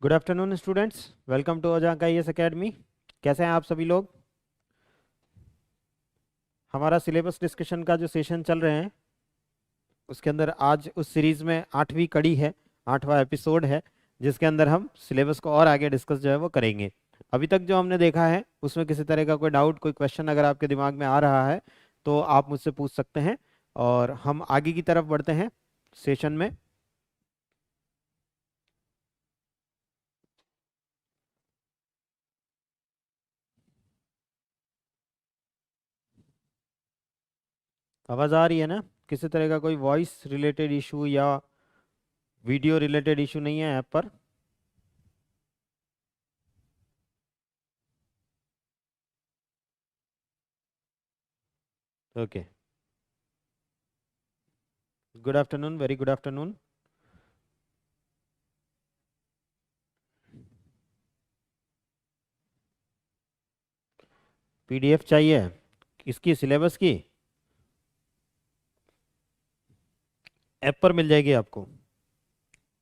Good afternoon students, welcome to Ajank IAS academy. कैसे हैं आप सभी लोग? हमारा सिलेबस डिस्कशन का जो सेशन चल रहे हैं उसके अंदर आज उस सीरीज में 8वीं कड़ी है, 8वां एपिसोड है, जिसके अंदर हम सिलेबस को और आगे डिस्कस जो है वो करेंगे। अभी तक जो हमने देखा है उसमें किसी तरह का कोई डाउट, कोई क्वेश्चन अगर आपके दिमाग में आ रहा है तो आप मुझसे पूछ सकते हैं और हम आगे की तरफ बढ़ते हैं सेशन में। आवाज़ आ रही है ना? किसी तरह का कोई वॉइस रिलेटेड इशू या वीडियो रिलेटेड इशू नहीं है ऐप पर? Okay, good afternoon, very good afternoon. PDF चाहिए इसकी, सिलेबस की? ऐप पर मिल जाएगी आपको।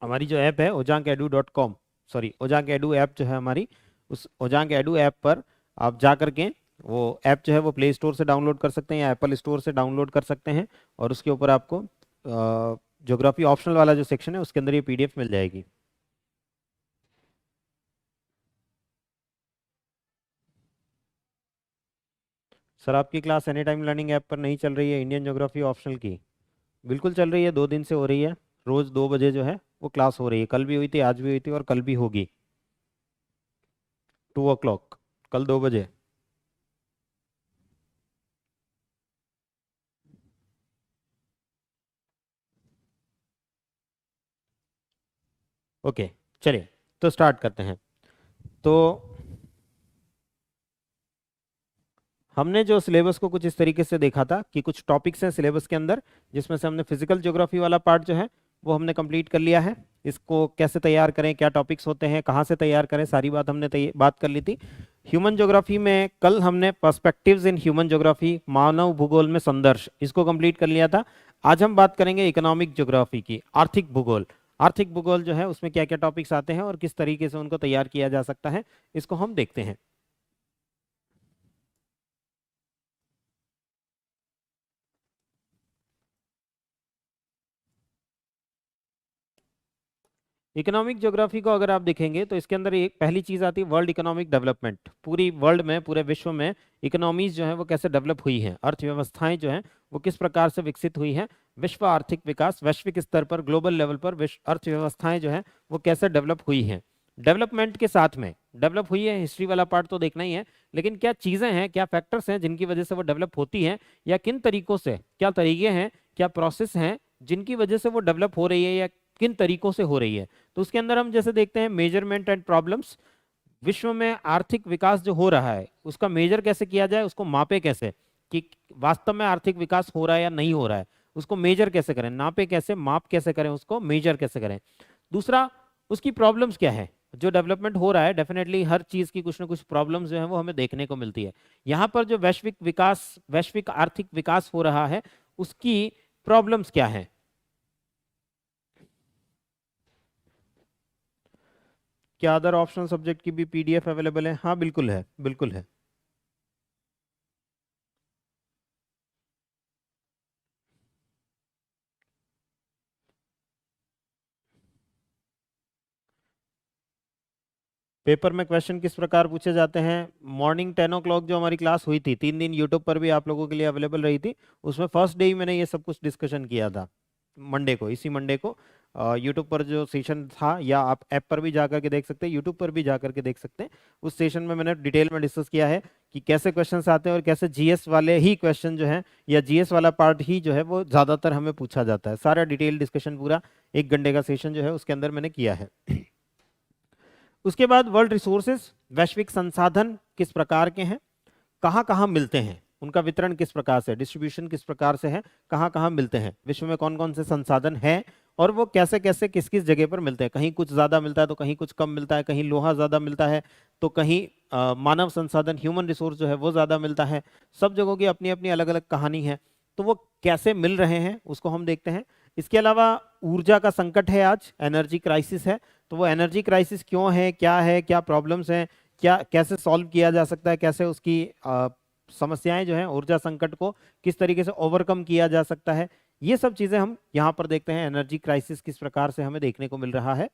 हमारी जो ऐप है ojankedu.com, sorry Ojaank edu app जो है हमारी, उस ओजांक एडू ऐप पर आप जा करके वो ऐप जो है वो प्ले स्टोर से डाउनलोड कर सकते हैं या एप्पल स्टोर से डाउनलोड कर सकते हैं और उसके ऊपर आपको ज्योग्राफी ऑप्शनल वाला जो सेक्शन है उसके अंदर ये पीडीएफ मिल जाएगी। सर आपकी class any time learning app पर नहीं चल रही है इंडियन ज्योग्राफी ऑप्शनल की? बिल्कुल चल रही है, 2 दिन से हो रही है। रोज 2 बजे जो है वो क्लास हो रही है, कल भी हुई थी, आज भी हुई थी और कल भी होगी 2 o'clock, कल 2 बजे। ओके, चलिए तो स्टार्ट करते हैं। तो हमने जो सिलेबस को कुछ इस तरीके से देखा था कि कुछ टॉपिक्स हैं सिलेबस के अंदर, जिसमें से हमने फिजिकल ज्योग्राफी वाला पार्ट जो है वो हमने कंप्लीट कर लिया है। इसको कैसे तैयार करें, क्या टॉपिक्स होते हैं, कहाँ से तैयार करें, सारी बात हमने बात कर ली थी। ह्यूमन ज्योग्राफी में कल हमने पर्सपेक्टिव्स इन ह्यूमन ज्योग्राफी, मानव भूगोल में संदर्श, इसको कंप्लीट कर लिया था। आज हम बात करेंगे इकोनॉमिक ज्योग्राफी की, आर्थिक भूगोल। आर्थिक भूगोल जो है उसमें क्या क्या टॉपिक्स आते हैं और किस तरीके से उनको तैयार किया जा सकता है, इसको हम देखते हैं। इकोनॉमिक ज्योग्राफी को अगर आप देखेंगे तो इसके अंदर एक पहली चीज आती है वर्ल्ड इकोनॉमिक डेवलपमेंट। पूरी वर्ल्ड में, पूरे विश्व में इकोनॉमीज जो है वो कैसे डेवलप हुई हैं, अर्थव्यवस्थाएं जो हैं वो किस प्रकार से विकसित हुई हैं। विश्व आर्थिक विकास, वैश्विक स्तर पर, ग्लोबल लेवल पर विश्व अर्थव्यवस्थाएं जो हैं वो कैसे डेवलप हुई हैं। डेवलपमेंट के साथ में डेवलप हुई है, हिस्ट्री वाला पार्ट तो देखना ही है, लेकिन क्या चीजें हैं, क्या फैक्टर्स हैं जिनकी वजह से वो डेवलप होती हैं, या किन तरीकों से, क्या तरीके हैं, क्या प्रोसेस हैं जिनकी वजह से वो डेवलप हो रही है या किन तरीकों से हो रही है। तो उसके अंदर हम जैसे देखते हैं मेजरमेंट एंड प्रॉब्लम्स। विश्व में आर्थिक विकास जो हो रहा है उसका मेजर कैसे किया जाए, उसको मापे कैसे कि वास्तव में आर्थिक विकास हो रहा है या नहीं हो रहा है, उसको मेजर कैसे करें, नापे कैसे, माप कैसे करें, उसको मेजर कैसे करें। दूसरा, उसकी प्रॉब्लम्स क्या है। जो डेवलपमेंट हो रहा है डेफिनेटली हर चीज की कुछ ना कुछ प्रॉब्लम्स जो है वो हमें देखने को मिलती है। यहाँ पर जो वैश्विक विकास, वैश्विक आर्थिक विकास हो रहा है उसकी प्रॉब्लम्स क्या है। क्या अदर ऑप्शनल सब्जेक्ट की भी पीडीएफ अवेलेबल है? हाँ बिल्कुल है, बिल्कुल है। पेपर में क्वेश्चन किस प्रकार पूछे जाते हैं? मॉर्निंग 10 o'clock जो हमारी क्लास हुई थी, 3 दिन यूट्यूब पर भी आप लोगों के लिए अवेलेबल रही थी, उसमें फर्स्ट डे ही मैंने ये सब कुछ डिस्कशन किया था। मंडे को, इसी मंडे को यूट्यूब पर जो सेशन था, या आप ऐप पर भी जा करके देख सकते हैं, यूट्यूब पर भी जा करके देख सकते हैं, उस सेशन में मैंने डिटेल में डिस्कस किया है कि कैसे क्वेश्चंस आते हैं और कैसे जीएस वाले ही क्वेश्चन जो हैं या जीएस वाला पार्ट ही जो है वो ज़्यादातर हमें पूछा जाता है। सारा डिटेल डिस्कशन पूरा 1 घंटे का सेशन जो है उसके अंदर मैंने किया है। उसके बाद वर्ल्ड रिसोर्सेज, वैश्विक संसाधन किस प्रकार के हैं, कहाँ कहाँ मिलते हैं, उनका वितरण किस प्रकार से, डिस्ट्रीब्यूशन किस प्रकार से है, कहाँ कहाँ मिलते हैं, विश्व में कौन कौन से संसाधन हैं और वो कैसे कैसे किस किस जगह पर मिलते हैं। कहीं कुछ ज़्यादा मिलता है तो कहीं कुछ कम मिलता है, कहीं लोहा ज़्यादा मिलता है तो कहीं मानव संसाधन, ह्यूमन रिसोर्स जो है वो ज़्यादा मिलता है। सब जगहों की अपनी अपनी अलग अलग कहानी है, तो वो कैसे मिल रहे हैं उसको हम देखते हैं। इसके अलावा ऊर्जा का संकट है, आज एनर्जी क्राइसिस है, तो वो एनर्जी क्राइसिस क्यों है, क्या प्रॉब्लम्स हैं, क्या कैसे सॉल्व किया जा सकता है, कैसे उसकी समस्याएं जो हैं ऊर्जा संकट को किस तरीके से ओवरकम किया जा सकता है, ये सब चीजें हम यहाँ पर देखते हैं। एनर्जी क्राइसिस किस प्रकार से हमें देखने को मिल रहा है,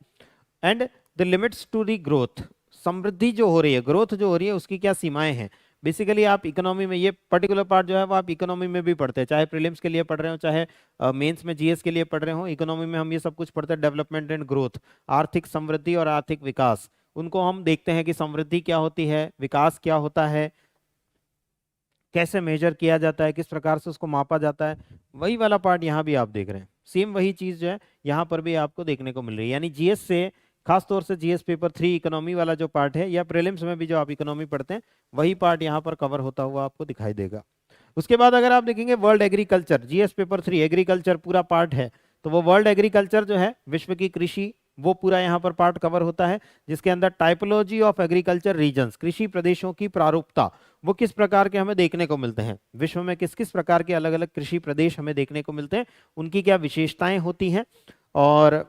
and the limits to the growth, समृद्धि जो हो रही है, ग्रोथ जो हो रही है, उसकी क्या सीमाएं हैं। बेसिकली आप इकोनॉमी में ये पर्टिकुलर पार्ट जो है वो आप इकोनॉमी में भी पढ़ते हैं, चाहे प्रीलिम्स के लिए पढ़ रहे हो, चाहे मेंस में जीएस के लिए पढ़ रहे हो, इकोनॉमी में हम ये सब कुछ पढ़ते हैं। डेवलपमेंट एंड ग्रोथ, आर्थिक समृद्धि और आर्थिक विकास, उनको हम देखते हैं कि समृद्धि क्या होती है, विकास क्या होता है, कैसे मेजर किया जाता है, किस प्रकार से उसको मापा जाता है। वही वाला पार्ट यहाँ भी आप देख रहे हैं, सेम वही चीज जो है यहाँ पर भी आपको देखने को मिल रही है। यानी जीएस से, खास तौर से जीएस पेपर 3 इकोनॉमी वाला जो पार्ट है, या प्रीलिम्स में भी जो आप इकोनॉमी पढ़ते हैं, वही पार्ट यहाँ पर कवर होता हुआ आपको दिखाई देगा। उसके बाद अगर आप देखेंगे world agriculture, GS paper 3 agriculture पूरा पार्ट है, तो वो वर्ल्ड एग्रीकल्चर जो है, विश्व की कृषि, वो पूरा यहाँ पर पार्ट कवर होता है, जिसके अंदर टाइपोलॉजी ऑफ एग्रीकल्चर रीजन्स, कृषि प्रदेशों की प्रारूपता, वो किस प्रकार के हमें देखने को मिलते हैं, विश्व में किस किस प्रकार के अलग अलग कृषि प्रदेश हमें देखने को मिलते हैं, उनकी क्या विशेषताएं होती हैं, और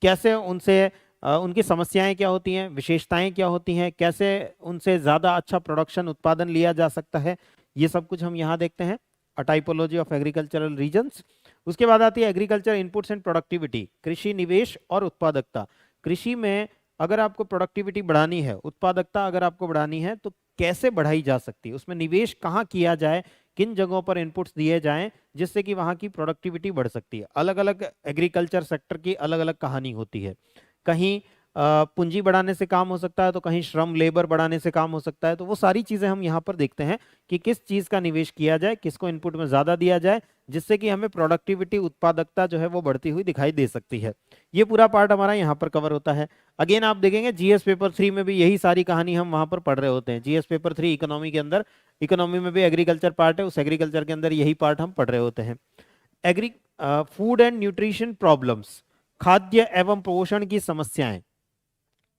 कैसे उनसे उनकी समस्याएं क्या होती हैं, विशेषताएं क्या होती हैं, कैसे उनसे ज़्यादा अच्छा प्रोडक्शन उत्पादन लिया जा सकता है, ये सब कुछ हम यहाँ देखते हैं, अ टाइपोलॉजी ऑफ एग्रीकल्चरल रीजन्स। उसके बाद आती है एग्रीकल्चर इनपुट्स एंड प्रोडक्टिविटी, कृषि निवेश और उत्पादकता। कृषि में अगर आपको प्रोडक्टिविटी बढ़ानी है, उत्पादकता अगर आपको बढ़ानी है, तो कैसे बढ़ाई जा सकती है, उसमें निवेश कहाँ किया जाए, किन जगहों पर इनपुट्स दिए जाएं जिससे कि वहाँ की प्रोडक्टिविटी बढ़ सकती है। अलग अलग एग्रीकल्चर सेक्टर की अलग अलग कहानी होती है, कहीं पूंजी बढ़ाने से काम हो सकता है, तो कहीं श्रम लेबर बढ़ाने से काम हो सकता है। तो वो सारी चीजें हम यहाँ पर देखते हैं कि किस चीज का निवेश किया जाए, किसको इनपुट में ज्यादा दिया जाए, जिससे कि हमें प्रोडक्टिविटी, उत्पादकता जो है वो बढ़ती हुई दिखाई दे सकती है। ये पूरा पार्ट हमारा यहाँ पर कवर होता है। अगेन आप देखेंगे जीएस पेपर 3 में भी यही सारी कहानी हम वहां पर पढ़ रहे होते हैं। जीएस पेपर 3 इकोनॉमी के अंदर, इकोनॉमी में भी एग्रीकल्चर पार्ट है, उस एग्रीकल्चर के अंदर यही पार्ट हम पढ़ रहे होते हैं। Agri food and nutrition problems, खाद्य एवं पोषण की समस्याएं,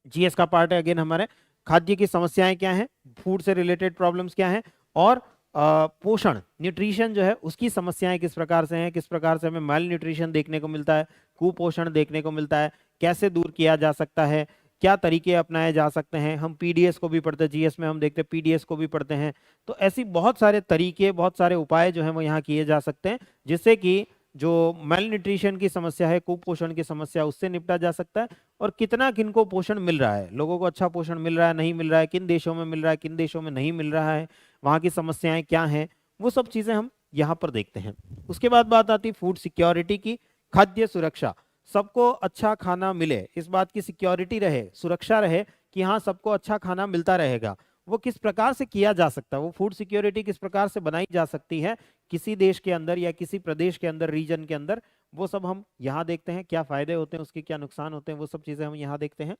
जीएस का पार्ट है। अगेन हमारे खाद्य की समस्याएं क्या हैं, फूड से रिलेटेड प्रॉब्लम्स क्या हैं, और पोषण, न्यूट्रिशन जो है उसकी समस्याएं किस प्रकार से हैं, किस प्रकार से हमें माल न्यूट्रिशन देखने को मिलता है, कुपोषण देखने को मिलता है, कैसे दूर किया जा सकता है, क्या तरीके अपनाए जा सकते हैं। हम पीडीएस को भी पढ़ते हैं, जीएस में हम देखते हैं पीडीएस को भी पढ़ते हैं। तो ऐसी बहुत सारे तरीके, बहुत सारे उपाय जो हैं वो यहाँ किए जा सकते हैं, जिससे कि जो मेल न्यूट्रिशन की समस्या है, कुपोषण की समस्या, उससे निपटा जा सकता है। और कितना किनको पोषण मिल रहा है, लोगों को अच्छा पोषण मिल रहा है, नहीं मिल रहा है, किन देशों में मिल रहा है, किन देशों में नहीं मिल रहा है, वहाँ की समस्याएं क्या हैं, वो सब चीजें हम यहाँ पर देखते हैं। उसके बाद बात आती है फूड सिक्योरिटी की, खाद्य सुरक्षा, सबको अच्छा खाना मिले, इस बात की सिक्योरिटी रहे, सुरक्षा रहे कि हाँ सबको अच्छा खाना मिलता रहेगा। वो किस प्रकार से किया जा सकता है, वो फूड सिक्योरिटी किस प्रकार से बनाई जा सकती है किसी देश के अंदर या किसी प्रदेश के अंदर, रीजन के अंदर, वो सब हम यहाँ देखते हैं। क्या फायदे होते हैं उसके, क्या नुकसान होते हैं, वो सब चीजें हम यहाँ देखते हैं।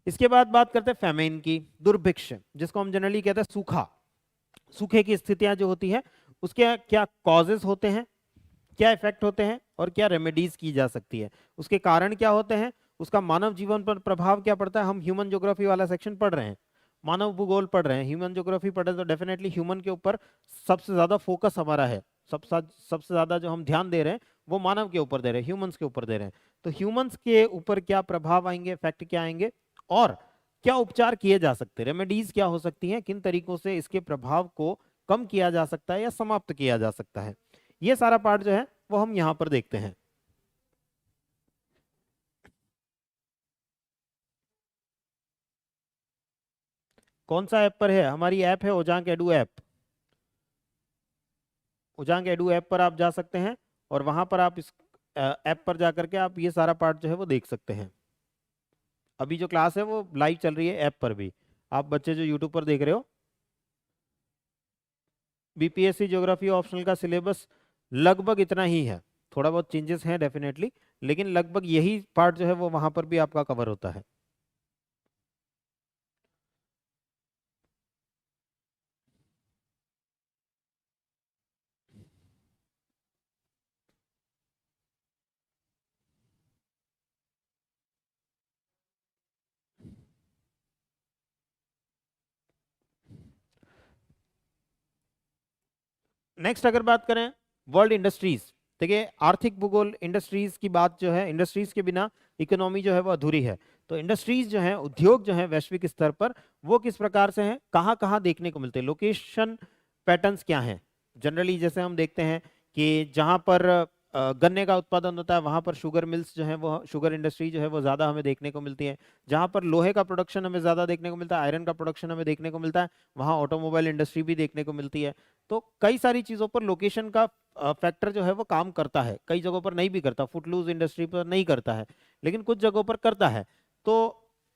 इसके बाद बात करते हैं फेमेन की, दुर्भिक्ष, जिसको हम जनरली कहते हैं सूखा, सूखे की स्थितियां जो होती है, उसके क्या कॉजेस होते हैं, क्या इफेक्ट होते हैं, और क्या रेमेडीज की जा सकती है, उसके कारण क्या होते हैं, उसका मानव जीवन पर प्रभाव क्या पड़ता है। हम ह्यूमन ज्योग्राफी वाला सेक्शन पढ़ रहे हैं, मानव भूगोल पढ़ रहे हैं, ह्यूमन ज्योग्राफी पढ़ रहे हैं, तो डेफिनेटली ह्यूमन के ऊपर सबसे ज्यादा फोकस हमारा है, सबसे ज्यादा जो हम ध्यान दे रहे हैं वो मानव के ऊपर दे रहे हैं, ह्यूमंस के ऊपर दे रहे हैं। तो ह्यूमंस के ऊपर क्या प्रभाव आएंगे, इफेक्ट क्या आएंगे, और क्या उपचार किए जा सकते हैं, रेमेडीज क्या हो सकती हैं, किन तरीकों से इसके प्रभाव को कम किया जा सकता है या समाप्त किया जा सकता है, ये सारा पार्ट जो है वो हम यहाँ पर देखते हैं। कौन सा ऐप पर है, हमारी ऐप है ओजांग एडू ऐप, ओजांग एडू ऐप पर आप जा सकते हैं, और वहां पर आप इस ऐप पर जाकर के आप ये सारा पार्ट जो है वो देख सकते हैं। अभी जो क्लास है वो लाइव चल रही है ऐप पर भी, आप बच्चे जो यूट्यूब पर देख रहे हो। बीपीएससी ज्योग्राफी ऑप्शनल का सिलेबस लगभग इतना ही है, थोड़ा बहुत चेंजेस हैं डेफिनेटली, लेकिन लगभग यही पार्ट जो है वो वहां पर भी आपका कवर होता है। नेक्स्ट अगर बात करें वर्ल्ड इंडस्ट्रीज, देखिए आर्थिक भूगोल, इंडस्ट्रीज की बात जो है, इंडस्ट्रीज के बिना इकोनॉमी जो है वो अधूरी है। तो इंडस्ट्रीज जो है, उद्योग जो है वैश्विक स्तर पर, वो किस प्रकार से हैं, कहाँ कहाँ देखने को मिलते हैं, लोकेशन पैटर्न्स क्या हैं। जनरली जैसे हम देखते हैं कि जहाँ पर गन्ने का उत्पादन होता है वहां पर शुगर मिल्स जो है, वो शुगर इंडस्ट्री जो है वो ज्यादा हमें देखने को मिलती है। जहां पर लोहे का प्रोडक्शन हमें ज्यादा देखने को मिलता है, आयरन का प्रोडक्शन हमें देखने को मिलता है, वहां ऑटोमोबाइल इंडस्ट्री भी देखने को मिलती है। तो कई सारी चीजों पर लोकेशन का फैक्टर जो है वो काम करता है, कई जगहों पर नहीं भी करता, फुटलूज इंडस्ट्री पर नहीं करता है, लेकिन कुछ जगहों पर करता है। तो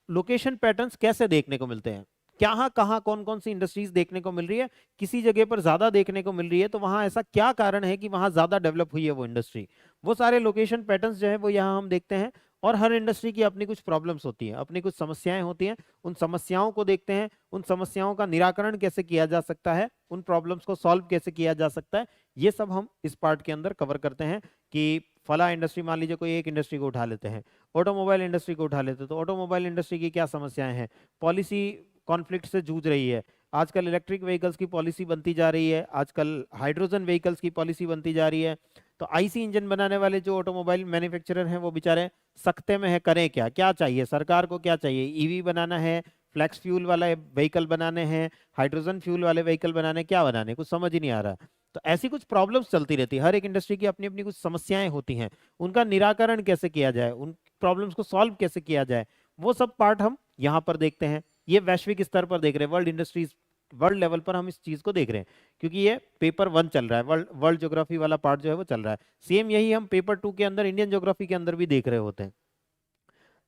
लोकेशन पैटर्न्स कैसे देखने को मिलते हैं, कहाँ कहाँ कौन कौन सी इंडस्ट्रीज देखने को मिल रही है, किसी जगह पर ज्यादा देखने को मिल रही है तो वहां ऐसा क्या कारण है कि वहां ज्यादा डेवलप हुई है वो इंडस्ट्री, वो सारे लोकेशन पैटर्न्स जो है वो यहाँ हम देखते हैं। और हर इंडस्ट्री की अपनी कुछ प्रॉब्लम्स होती हैं, अपनी कुछ समस्याएं होती हैं, उन समस्याओं को देखते हैं, उन समस्याओं का निराकरण कैसे किया जा सकता है, उन प्रॉब्लम्स को सॉल्व कैसे किया जा सकता है, ये सब हम इस पार्ट के अंदर कवर करते हैं। कि फला इंडस्ट्री, मान लीजिए कोई एक इंडस्ट्री को उठा लेते हैं, ऑटोमोबाइल इंडस्ट्री को उठा लेते हैं, तो ऑटोमोबाइल इंडस्ट्री की क्या समस्याएं हैं, पॉलिसी कॉन्फ्लिक्ट से जूझ रही है। आजकल इलेक्ट्रिक व्हीकल्स की पॉलिसी बनती जा रही है, आजकल हाइड्रोजन व्हीकल्स की पॉलिसी बनती जा रही है। तो आईसी इंजन बनाने वाले जो ऑटोमोबाइल मैन्युफैक्चरर हैं वो बेचारे सख्ते में है, करें क्या, क्या चाहिए सरकार को, क्या चाहिए, ईवी बनाना है, फ्लैक्स फ्यूल वाला व्हीकल बनाने हैं, हाइड्रोजन फ्यूल वाले व्हीकल बनाने, क्या बनाने, कुछ समझ ही नहीं आ रहा। तो ऐसी कुछ प्रॉब्लम्स चलती रहती है, हर एक इंडस्ट्री की अपनी अपनी कुछ समस्याएं होती हैं, उनका निराकरण कैसे किया जाए, उन प्रॉब्लम्स को सॉल्व कैसे किया जाए, वो सब पार्ट हम यहाँ पर देखते हैं। ये वैश्विक स्तर पर देख रहे हैं, वर्ल्ड इंडस्ट्रीज, वर्ल्ड लेवल पर हम इस चीज को देख रहे हैं, क्योंकि ये पेपर 1 चल रहा है, वर्ल्ड ज्योग्राफी वाला पार्ट जो है वो चल रहा है। सेम यही हम पेपर 2 के अंदर, इंडियन ज्योग्राफी के अंदर भी देख रहे होते हैं।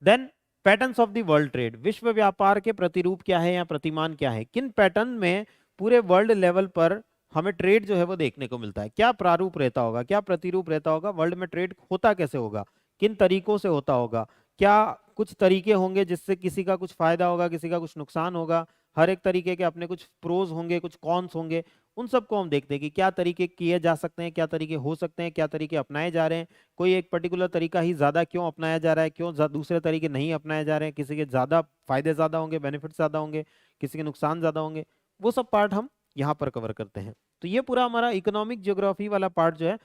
Then patterns of the world trade, विश्व व्यापार के प्रतिरूप क्या है या प्रतिमान क्या है, किन पैटर्न में पूरे वर्ल्ड लेवल पर हमें ट्रेड जो है वो देखने को मिलता है, क्या प्रारूप रहता होगा, क्या प्रतिरूप रहता होगा, वर्ल्ड में ट्रेड होता कैसे होगा, किन तरीकों से होता होगा, क्या कुछ तरीके होंगे जिससे किसी का कुछ फायदा होगा, किसी का कुछ नुकसान होगा, हर एक तरीके के अपने कुछ प्रोज होंगे, कुछ कॉन्स होंगे, उन सबको हम देखते हैं कि क्या तरीके किए जा सकते हैं, क्या तरीके हो सकते हैं, क्या तरीके अपनाए जा रहे हैं, कोई एक पर्टिकुलर तरीका ही ज्यादा क्यों अपनाया जा रहा है, क्यों दूसरे तरीके नहीं अपनाए जा रहे हैं, किसी के ज्यादा फायदे ज्यादा होंगे, बेनिफिट ज्यादा होंगे, किसी के नुकसान ज्यादा होंगे, वो सब पार्ट हम यहाँ पर कवर करते हैं। तो ये पूरा हमारा इकोनॉमिक ज्योग्राफी वाला पार्ट जो है,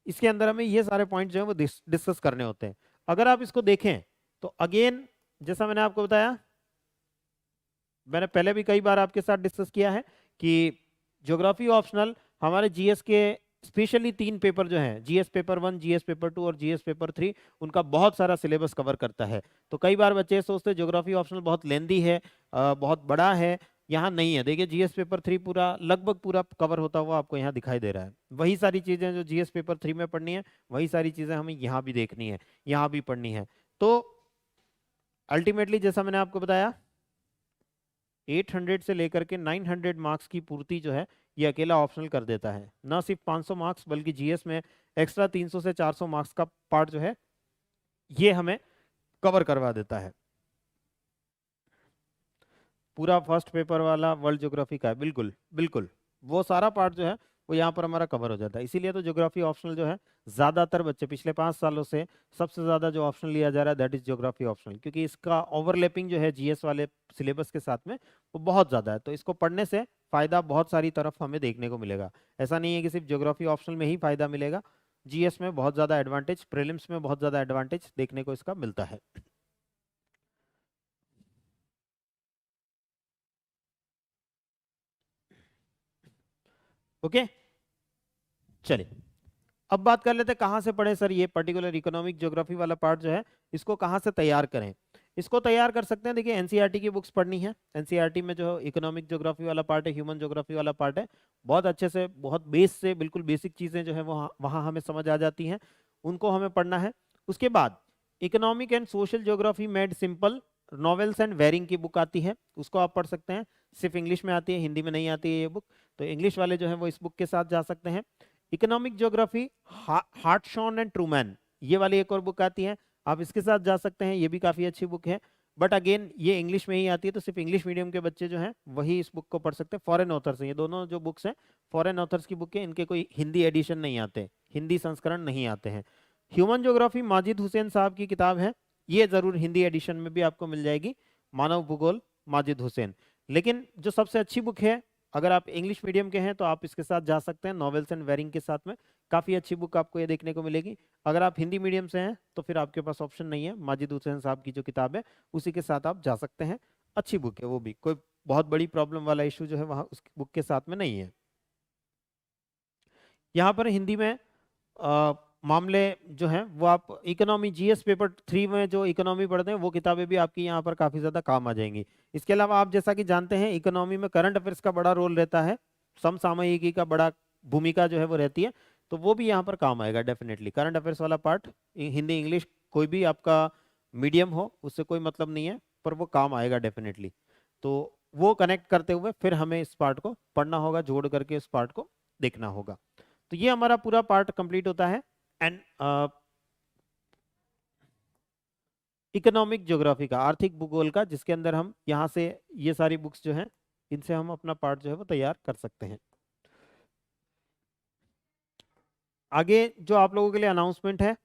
इसके अंदर हमें ये सारे पॉइंट जो है वो डिस्कस करने होते हैं। अगर आप इसको देखें तो अगेन, जैसा मैंने आपको बताया, मैंने पहले भी कई बार आपके साथ डिस्कस किया है कि ज्योग्राफी ऑप्शनल हमारे जीएस के स्पेशली 3 पेपर जो हैं, जीएस पेपर 1, जीएस पेपर 2 और जीएस पेपर 3, उनका बहुत सारा सिलेबस कवर करता है। तो कई बार बच्चे सोचते हैं ज्योग्राफी ऑप्शनल बहुत लेंदी है, बहुत बड़ा है, यहाँ नहीं है। देखिए जीएस पेपर 3 पूरा लगभग पूरा कवर होता हुआ आपको यहाँ दिखाई दे रहा है। वही सारी चीजें जो जीएस पेपर 3 में पढ़नी है, वही सारी चीजें हमें यहाँ भी देखनी है, यहाँ भी पढ़नी है। तो अल्टीमेटली जैसा मैंने आपको बताया, 800 से लेकर के 900 मार्क्स की पूर्ति जो है ये अकेला ऑप्शनल कर देता है। ना सिर्फ 500 मार्क्स बल्कि जीएस में एक्स्ट्रा 300 से 400 मार्क्स का पार्ट जो है ये हमें कवर करवा देता है। पूरा फर्स्ट पेपर वाला वर्ल्ड ज्योग्राफी का है, बिल्कुल बिल्कुल वो सारा पार्ट जो है वो यहाँ पर हमारा कवर हो जाता है। इसीलिए तो ज्योग्राफी ऑप्शनल जो है, ज्यादातर बच्चे पिछले 5 सालों से सबसे ज्यादा जो ऑप्शनल लिया जा रहा है दैट इज ज्योग्राफी ऑप्शनल, क्योंकि इसका ओवरलैपिंग जो है जीएस वाले सिलेबस के साथ में वो बहुत ज्यादा है। तो इसको पढ़ने से फायदा बहुत सारी तरफ हमें देखने को मिलेगा। ऐसा नहीं है कि सिर्फ ज्योग्राफी ऑप्शनल में ही फायदा मिलेगा, जीएस में बहुत ज्यादा एडवांटेज, प्रीलिम्स में बहुत ज्यादा एडवांटेज देखने को इसका मिलता है। ओके, चलिए अब बात कर लेते हैं कहाँ से पढ़े सर ये पर्टिकुलर इकोनॉमिक ज्योग्राफी वाला पार्ट जो है, इसको कहाँ से तैयार करें। इसको तैयार कर सकते हैं, देखिए एनसीईआरटी की बुक्स पढ़नी है। एनसीईआरटी में जो इकोनॉमिक ज्योग्राफी वाला पार्ट है, ह्यूमन ज्योग्राफी वाला पार्ट है, बहुत अच्छे से, बहुत बेस से, बिल्कुल बेसिक चीजें जो है वो वहाँ हमें समझ आ जाती हैं, उनको हमें पढ़ना है। उसके बाद economic and social geography made simple, Knowles and Wareing की बुक आती है, उसको आप पढ़ सकते हैं। सिर्फ इंग्लिश में आती है, हिंदी में नहीं आती है ये बुक, तो इंग्लिश वाले जो है वो इस बुक के साथ जा सकते हैं। इकोनॉमिक ज्योग्राफी हार्टशॉन एंड ट्रूमैन, ये वाली एक और बुक आती है, आप इसके साथ जा सकते हैं, ये भी काफ़ी अच्छी बुक है। बट अगेन ये इंग्लिश में ही आती है, तो सिर्फ इंग्लिश मीडियम के बच्चे जो हैं वही इस बुक को पढ़ सकते हैं। फॉरेन ऑथर्स हैं ये दोनों, जो बुक्स हैं फॉरेन ऑथर्स की बुक है, इनके कोई हिंदी एडिशन नहीं आते, हिंदी संस्करण नहीं आते हैं। ह्यूमन ज्योग्राफी माजिद हुसैन साहब की किताब है, ये जरूर हिंदी एडिशन में भी आपको मिल जाएगी, मानव भूगोल माजिद हुसैन। लेकिन जो सबसे अच्छी बुक है, अगर आप इंग्लिश मीडियम के हैं तो आप इसके साथ जा सकते हैं, नॉवेल्स एंड वेरिंग के साथ में, काफ़ी अच्छी बुक आपको ये देखने को मिलेगी। अगर आप हिंदी मीडियम से हैं तो फिर आपके पास ऑप्शन नहीं है, माजिद हुसैन साहब की जो किताब है उसी के साथ आप जा सकते हैं। अच्छी बुक है वो भी, कोई बहुत बड़ी प्रॉब्लम वाला इशू जो है वहाँ उस बुक के साथ में नहीं है। यहाँ पर हिंदी में मामले जो हैं वो आप इकोनॉमी जीएस पेपर 3 में जो इकोनॉमी पढ़ते हैं वो किताबें भी आपकी यहाँ पर काफ़ी ज़्यादा काम आ जाएंगी। इसके अलावा आप जैसा कि जानते हैं इकोनॉमी में करंट अफेयर्स का बड़ा रोल रहता है, समसामयिकी का बड़ा भूमिका जो है वो रहती है, तो वो भी यहाँ पर काम आएगा डेफिनेटली। करंट अफेयर्स वाला पार्ट हिंदी इंग्लिश कोई भी आपका मीडियम हो उससे कोई मतलब नहीं है, पर वो काम आएगा डेफिनेटली। तो वो कनेक्ट करते हुए फिर हमें इस पार्ट को पढ़ना होगा, जोड़ करके इस पार्ट को देखना होगा। तो ये हमारा पूरा पार्ट कंप्लीट होता है। एंड इकोनॉमिक ज्योग्राफी का, आर्थिक भूगोल का, जिसके अंदर हम यहाँ से ये सारी बुक्स जो हैं इनसे हम अपना पार्ट जो है वो तैयार कर सकते हैं। आगे जो आप लोगों के लिए अनाउंसमेंट है,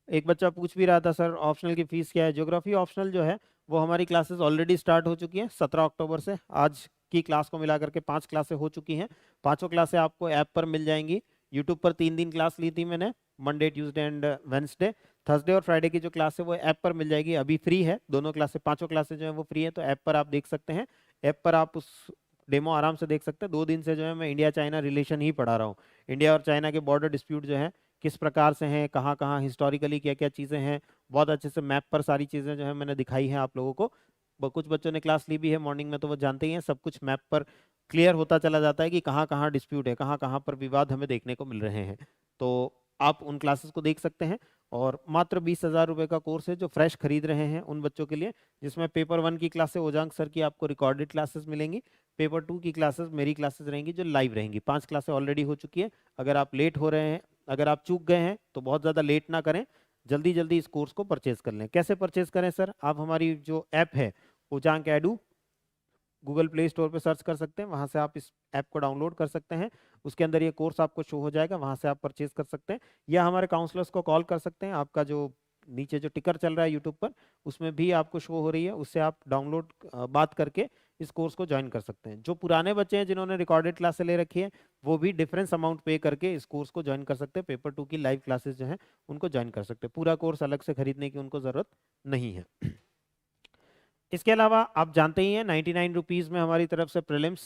एक बच्चा पूछ भी रहा था सर ऑप्शनल की फीस क्या है। ज्योग्राफी ऑप्शनल जो है वो हमारी क्लासेस ऑलरेडी स्टार्ट हो चुकी हैं 17 अक्टूबर से। आज की क्लास को मिला करके 5 क्लासें हो चुकी हैं। पांचों क्लासें आपको ऐप पर मिल जाएंगी। यूट्यूब पर 3 दिन क्लास ली थी मैंने, Monday Tuesday and Wednesday. Thursday और फ्राइडे की जो क्लास है वो ऐप पर मिल जाएगी, अभी फ्री है दोनों क्लासें, पांचों क्लासें जो है वो फ्री है, तो ऐप पर आप देख सकते हैं। ऐप पर आप उस डेमो आराम से देख सकते हैं। 2 दिन से जो है मैं इंडिया चाइना रिलेशन ही पढ़ा रहा हूँ। इंडिया और चाइना के बॉर्डर डिस्प्यूट जो है किस प्रकार से हैं, कहाँ कहाँ हिस्टोरिकली क्या क्या चीज़ें हैं, बहुत अच्छे से मैप पर सारी चीज़ें जो है मैंने दिखाई हैं आप लोगों को। कुछ बच्चों ने क्लास ली भी है मॉर्निंग में, तो वो जानते ही हैं सब कुछ मैप पर क्लियर होता चला जाता है कि कहाँ कहाँ डिस्प्यूट है, कहाँ कहाँ पर विवाद हमें देखने को मिल रहे हैं। तो आप उन क्लासेस को देख सकते हैं। और मात्र 20,000 रुपये का कोर्स है जो फ्रेश खरीद रहे हैं उन बच्चों के लिए, जिसमें पेपर 1 की क्लासेस ओजांग सर की आपको रिकॉर्डेड क्लासेस मिलेंगी। पेपर 2 की क्लासेस मेरी क्लासेस रहेंगी जो लाइव रहेंगी। 5 क्लासेस ऑलरेडी हो चुकी है। अगर आप लेट हो रहे हैं, अगर आप चूक गए हैं तो बहुत ज़्यादा लेट ना करें, जल्दी जल्दी इस कोर्स को परचेज कर लें। कैसे परचेज करें सर? आप हमारी जो ऐप है ओजांग एडू, गूगल प्ले स्टोर पे सर्च कर सकते हैं, वहां से आप इस ऐप को डाउनलोड कर सकते हैं। उसके अंदर ये कोर्स आपको शो हो जाएगा, वहां से आप परचेज कर सकते हैं, या हमारे काउंसलर्स को कॉल कर सकते हैं। आपका जो नीचे जो टिकर चल रहा है यूट्यूब पर उसमें भी आपको शो हो रही है, उससे आप डाउनलोड बात करके इस कोर्स को ज्वाइन कर सकते हैं। जो पुराने बच्चे हैं जिन्होंने रिकॉर्डेड क्लासेस ले रखी है वो भी डिफरेंस अमाउंट पे करके इस कोर्स को ज्वाइन कर सकते हैं। पेपर 2 की लाइव क्लासेस जो हैं उनको ज्वाइन कर सकते हैं, पूरा कोर्स अलग से खरीदने की उनको ज़रूरत नहीं है। इसके अलावा आप जानते ही हैं 99 रुपीज़ में हमारी तरफ से प्रीलिम्स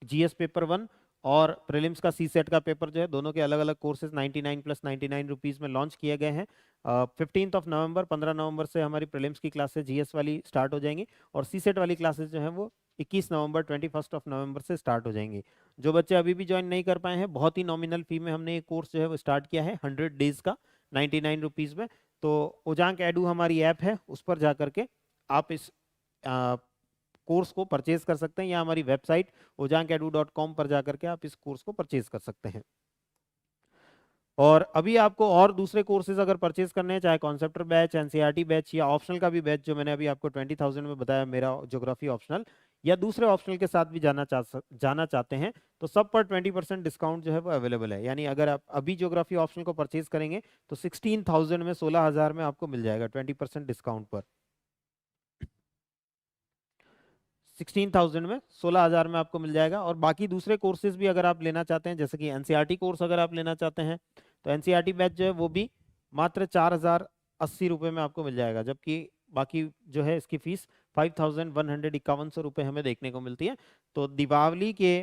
जीएस पेपर 1 और प्रीलिम्स का सी सेट का पेपर जो है, दोनों के अलग अलग कोर्सेज 99 प्लस 99 रुपीज़ में लॉन्च किए गए हैं। 15 नवंबर 15 नवंबर से हमारी प्रीलिम्स की क्लासेस जीएस वाली स्टार्ट हो जाएंगी, और सी सेट वाली क्लासेस जो हैं वो 21 नवंबर 21 नवंबर से स्टार्ट हो जाएंगी। जो बच्चे अभी भी ज्वाइन नहीं कर पाए हैं, बहुत ही नॉमिनल फी में हमने ये कोर्स जो है वो स्टार्ट किया है 100 डेज का 99 रुपीज़ में। तो ओजांग एडू हमारी ऐप है, उस पर जा करके आप इस कोर्स को परचेज कर सकते हैं, या हमारी वेबसाइट ojangedu.com पर जाकर के आप इस कोर्स को परचेज कर सकते हैं। और अभी आपको और दूसरे कोर्सेज अगर परचेज करने हैं, चाहे कॉन्सेप्टर बैच, एनसीईआरटी बैच, या ऑप्शनल का भी बैच जो मैंने अभी आपको 20,000 में बताया मेरा ज्योग्राफी ऑप्शनल, या दूसरे ऑप्शनल के साथ भी जाना चाहते हैं, तो सब पर 20% डिस्काउंट जो है वो अवेलेबल है। यानी अगर आप अभी ज्योग्राफी ऑप्शनल को परचेज करेंगे तो 16,000 में 16,000 में आपको मिल जाएगा 20% डिस्काउंट पर। 16,000 में 16,000 में आपको मिल जाएगा। और बाकी दूसरे कोर्सेज भी अगर आप लेना चाहते हैं, जैसे कि एनसीईआरटी कोर्स अगर आप लेना चाहते हैं, तो एनसीईआरटी बैच जो है वो भी मात्र 4,080 रुपये में आपको मिल जाएगा, जबकि बाकी जो है इसकी फीस 5,151 रुपये हमें देखने को मिलती है। तो दीपावली के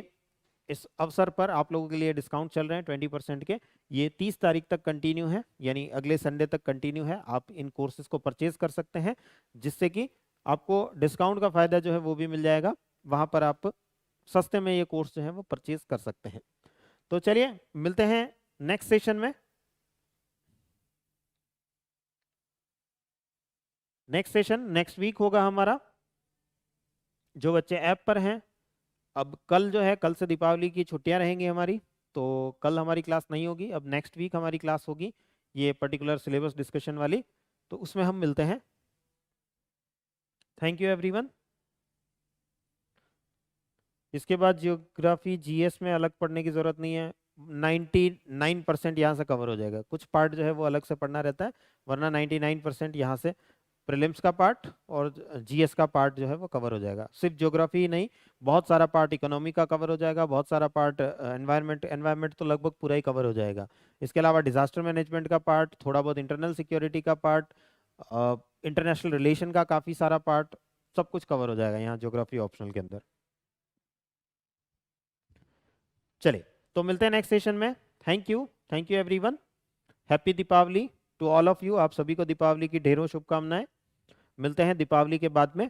इस अवसर पर आप लोगों के लिए डिस्काउंट चल रहे हैं 20% के। ये 30 तारीख तक कंटिन्यू है, यानी अगले संडे तक कंटिन्यू है। आप इन कोर्सेज को परचेज कर सकते हैं, जिससे कि आपको डिस्काउंट का फायदा जो है वो भी मिल जाएगा। वहां पर आप सस्ते में ये कोर्स जो है वो परचेज कर सकते हैं। तो चलिए मिलते हैं नेक्स्ट सेशन में। नेक्स्ट सेशन नेक्स्ट वीक होगा हमारा। जो बच्चे ऐप पर हैं, अब कल जो है, कल से दीपावली की छुट्टियां रहेंगी हमारी, तो कल हमारी क्लास नहीं होगी। अब नेक्स्ट वीक हमारी क्लास होगी ये पर्टिकुलर सिलेबस डिस्कशन वाली, तो उसमें हम मिलते हैं। Thank you everyone. इसके बाद जियोग्राफी जीएस में अलग पढ़ने की ज़रूरत नहीं है। 99% यहाँ से कवर हो जाएगा। कुछ पार्ट जो है वो अलग से पढ़ना रहता है, वरना 99% यहाँ से प्रीलिम्स का पार्ट और जीएस का पार्ट जो है वो कवर हो जाएगा। सिर्फ ज्योग्राफी ही नहीं, बहुत सारा पार्ट इकोनॉमी का कवर हो जाएगा, बहुत सारा पार्ट एनवायरनमेंट तो लगभग पूरा ही कवर हो जाएगा। इसके अलावा डिजास्टर मैनेजमेंट का पार्ट, थोड़ा बहुत इंटरनल सिक्योरिटी का पार्ट, इंटरनेशनल रिलेशन का काफ़ी सारा पार्ट, सब कुछ कवर हो जाएगा यहाँ ज्योग्राफी ऑप्शनल के अंदर। चलिए, तो मिलते हैं नेक्स्ट सेशन में। Thank you everyone. Happy Deepavali to all of you. आप सभी को दीपावली की ढेरों शुभकामनाएं। मिलते हैं दीपावली के बाद में।